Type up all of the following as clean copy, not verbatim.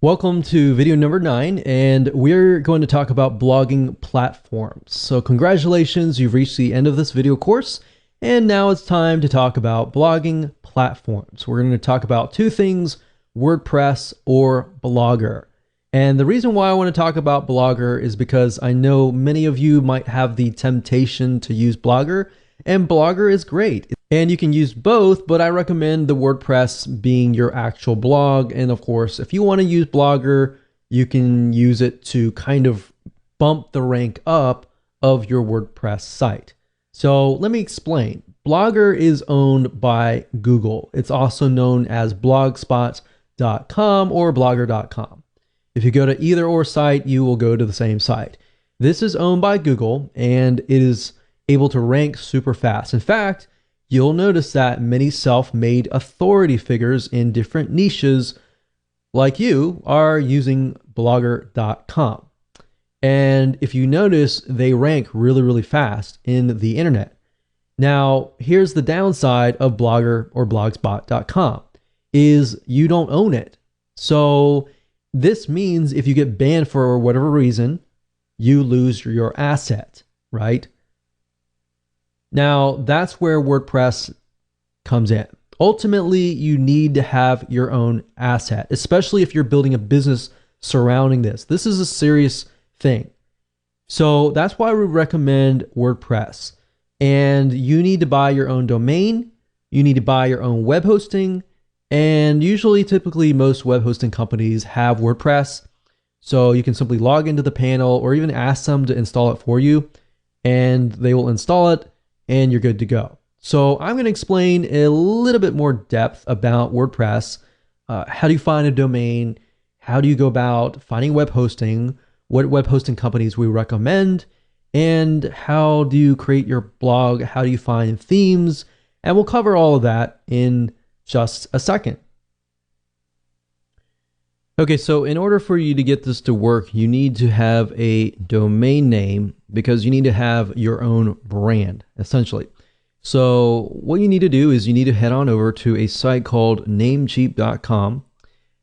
Welcome to video number 9, and we're going to talk about blogging platforms. So congratulations, you've reached the end of this video course, and now it's time to talk about blogging platforms. We're going to talk about two things, WordPress or Blogger. And the reason why I want to talk about Blogger is because I know many of you might have the temptation to use Blogger, and Blogger is great. And you can use both, but I recommend the WordPress being your actual blog. And of course, if you want to use Blogger, you can use it to kind of bump the rank up of your WordPress site. So let me explain. Blogger is owned by Google. It's also known as blogspot.com or blogger.com. If you go to either or site, you will go to the same site. This is owned by Google and it is able to rank super fast. In fact, you'll notice that many self-made authority figures in different niches like you are using blogger.com. And if you notice, they rank really fast in the internet. Now, here's the downside of Blogger or blogspot.com is you don't own it. So this means if you get banned for whatever reason, you lose your asset, right? Now, that's where WordPress comes in. Ultimately, you need to have your own asset, especially if you're building a business surrounding this. This is a serious thing. So that's why we recommend WordPress. And you need to buy your own domain. You need to buy your own web hosting. And typically, most web hosting companies have WordPress. So you can simply log into the panel or even ask them to install it for you. And they will install it. And you're good to go. So I'm going to explain a little bit more depth about WordPress. How do you find a domain? How do you go about finding web hosting? What web hosting companies we recommend? And how do you create your blog? How do you find themes? And we'll cover all of that in just a second. Okay, so in order for you to get this to work, you need to have a domain name because you need to have your own brand, essentially. So what you need to do is you need to head on over to a site called Namecheap.com.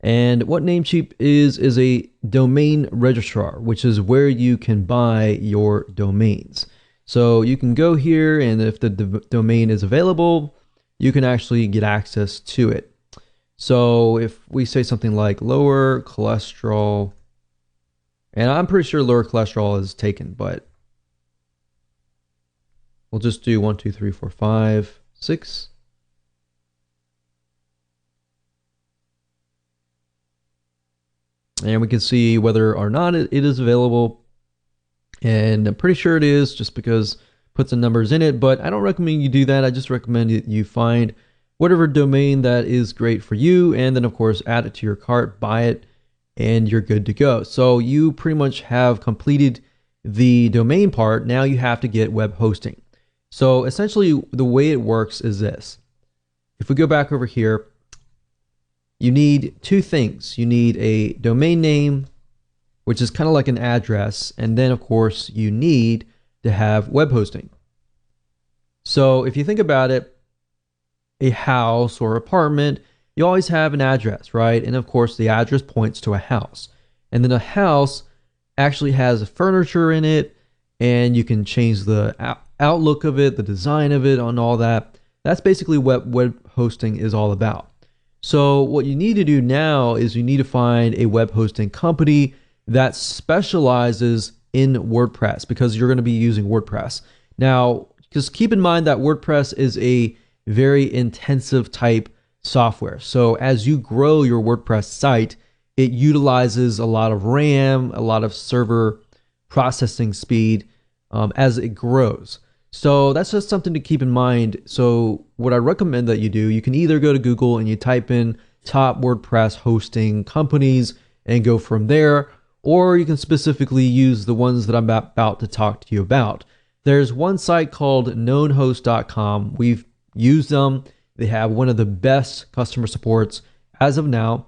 And what Namecheap is a domain registrar, which is where you can buy your domains. So you can go here, and if the domain is available, you can actually get access to it. So if we say something like lower cholesterol, and I'm pretty sure lower cholesterol is taken, but we'll just do 1, 2, 3, 4, 5, 6. And we can see whether or not it is available. And I'm pretty sure it is just because it puts some numbers in it, but I don't recommend you do that. I just recommend that you find whatever domain that is great for you, and then of course add it to your cart, buy it, and you're good to go. So you pretty much have completed the domain part. Now you have to get web hosting. So essentially the way it works is this. If we go back over here, you need two things. You need a domain name, which is kind of like an address, and then of course you need to have web hosting. So if you think about it, a house or apartment, you always have an address, right? And of course the address points to a house. And then a house actually has furniture in it, and you can change the outlook of it, the design of it, and all that. That's basically what web hosting is all about. So what you need to do now is you need to find a web hosting company that specializes in WordPress, because you're going to be using WordPress. Now, just keep in mind that WordPress is a very intensive type software. So as you grow your WordPress site, it utilizes a lot of RAM, a lot of server processing speed as it grows. So that's just something to keep in mind. So what I recommend that you do, you can either go to Google and you type in top WordPress hosting companies and go from there, or you can specifically use the ones that I'm about to talk to you about. There's one site called knownhost.com. We've used them. They have one of the best customer supports as of now,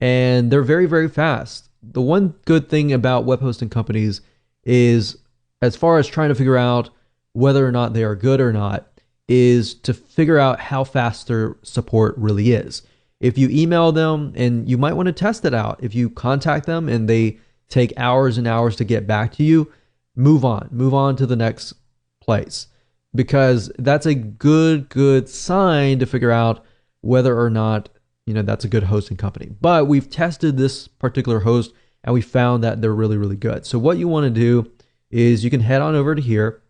and they're very fast. The one good thing about web hosting companies is, as far as trying to figure out whether or not they are good or not, is to figure out how fast their support really is. If you email them, and you might want to test it out, if you contact them and they take hours and hours to get back to you, move on to the next place, because that's a good sign to figure out whether or not, that's a good hosting company. But we've tested this particular host and we found that they're really good. So what you want to do is you can head on over to here,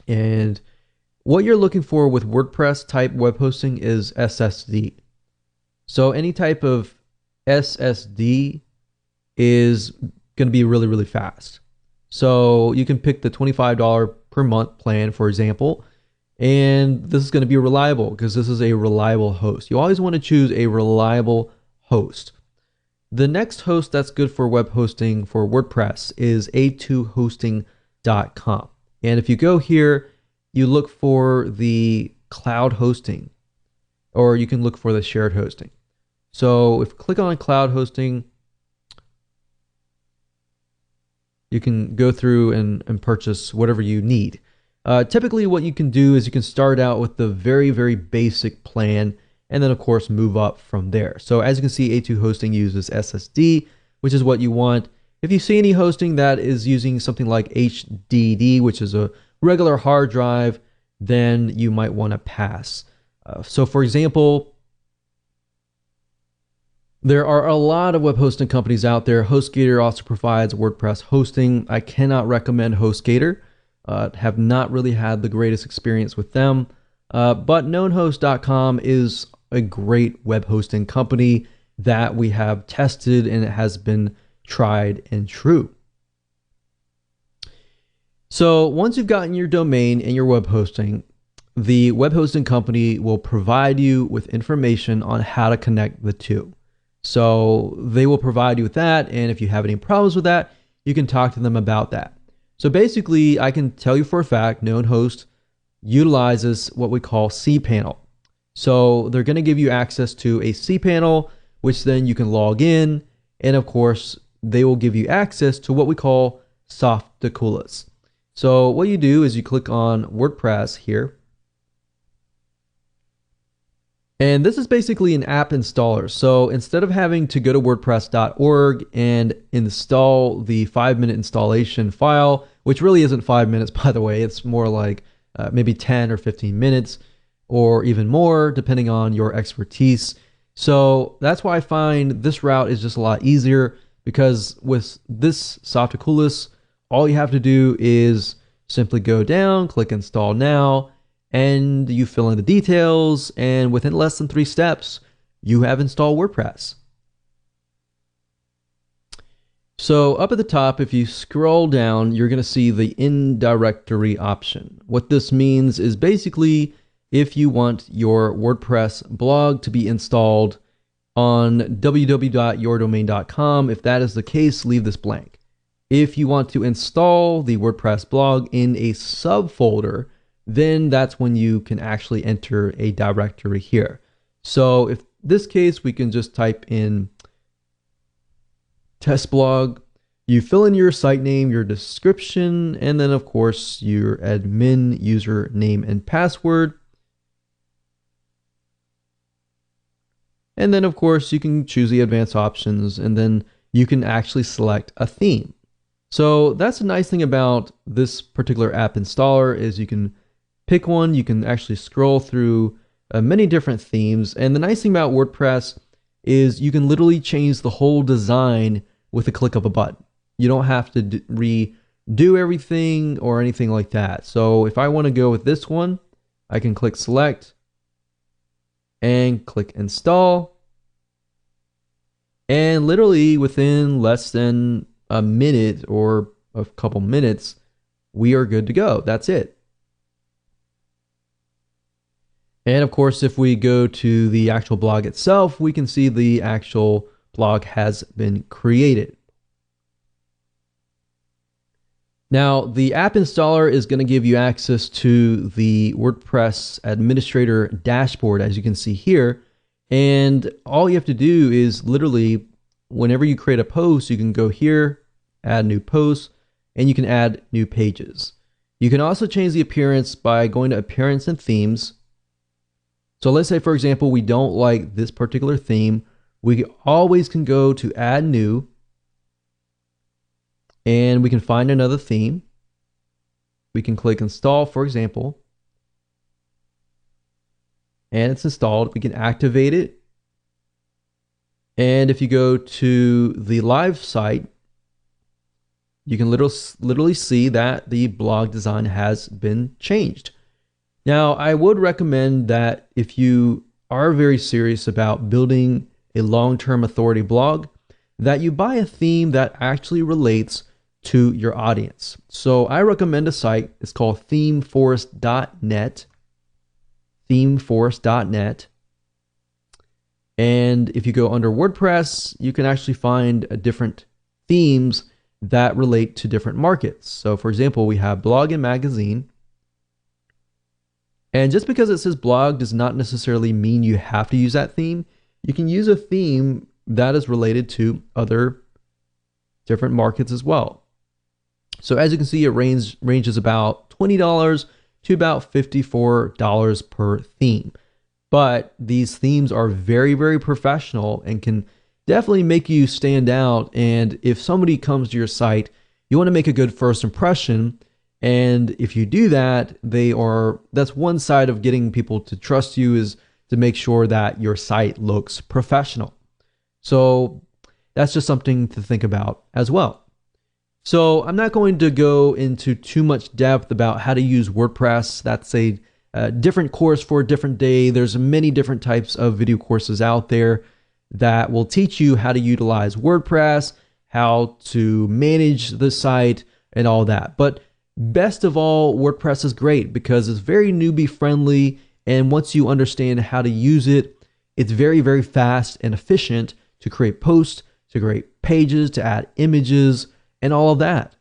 and what you're looking for with WordPress type web hosting is SSD. So any type of SSD is going to be really fast. So you can pick the $25 per month plan, for example, and this is going to be reliable because this is a reliable host. You always want to choose a reliable host. The next host that's good for web hosting for WordPress is a2hosting.com. And if you go here, you look for the cloud hosting, or you can look for the shared hosting. So if you click on cloud hosting, you can go through and purchase whatever you need. Typically what you can do is you can start out with the very basic plan, and then of course move up from there. So as you can see, A2 hosting uses SSD, which is what you want. If you see any hosting that is using something like HDD, which is a regular hard drive, then you might want to pass. So for example, there are a lot of web hosting companies out there. HostGator also provides WordPress hosting. I cannot recommend HostGator. Have not really had the greatest experience with them. But KnownHost.com is a great web hosting company that we have tested, and it has been tried and true. So once you've gotten your domain and your web hosting, the web hosting company will provide you with information on how to connect the two. So they will provide you with that, and if you have any problems with that, you can talk to them about that. So basically, I can tell you for a fact, KnownHost utilizes what we call cPanel. So they're going to give you access to a cPanel, which then you can log in, and of course, they will give you access to what we call Softaculous. So what you do is you click on WordPress here, and this is basically an app installer. So instead of having to go to WordPress.org and install the 5-minute installation file, which really isn't 5 minutes, by the way, it's more like maybe 10 or 15 minutes or even more, depending on your expertise. So that's why I find this route is just a lot easier, because with this Softaculous, all you have to do is simply go down, click install now, and you fill in the details, and within less than 3 steps, you have installed WordPress. So up at the top, if you scroll down, you're going to see the in-directory option. What this means is basically if you want your WordPress blog to be installed on www.yourdomain.com, if that is the case, leave this blank. If you want to install the WordPress blog in a subfolder, then that's when you can actually enter a directory here. So if this case, we can just type in test blog, you fill in your site name, your description, and then of course your admin username and password. And then of course you can choose the advanced options, and then you can actually select a theme. So that's the nice thing about this particular app installer, is you can pick one, you can actually scroll through many different themes. And the nice thing about WordPress is you can literally change the whole design with a click of a button. You don't have to redo everything or anything like that. So if I want to go with this one, I can click select and click install. And literally within less than a minute or a couple minutes, we are good to go. That's it. And of course, if we go to the actual blog itself, we can see the actual blog has been created. Now, the app installer is going to give you access to the WordPress administrator dashboard, as you can see here. And all you have to do is literally, whenever you create a post, you can go here, add new posts, and you can add new pages. You can also change the appearance by going to Appearance and Themes. So let's say, for example, we don't like this particular theme. We always can go to add new, and we can find another theme. We can click install, for example, and it's installed. We can activate it. And if you go to the live site, you can literally see that the blog design has been changed. Now, I would recommend that if you are very serious about building a long-term authority blog, that you buy a theme that actually relates to your audience. So I recommend a site. It's called themeforest.net. Themeforest.net. And if you go under WordPress, you can actually find different themes that relate to different markets. So for example, we have blog and magazine. And just because it says blog does not necessarily mean you have to use that theme. You can use a theme that is related to other different markets as well. So as you can see, it ranges about $20 to about $54 per theme. But these themes are very, very professional and can definitely make you stand out. And if somebody comes to your site, you want to make a good first impression. And if you do that, that's one side of getting people to trust you, is to make sure that your site looks professional. So that's just something to think about as well. So I'm not going to go into too much depth about how to use WordPress. That's a different course for a different day. There's many different types of video courses out there that will teach you how to utilize WordPress, how to manage the site, and all that. But best of all, WordPress is great because it's very newbie friendly. And once you understand how to use it, it's very, very fast and efficient to create posts, to create pages, to add images, and all of that.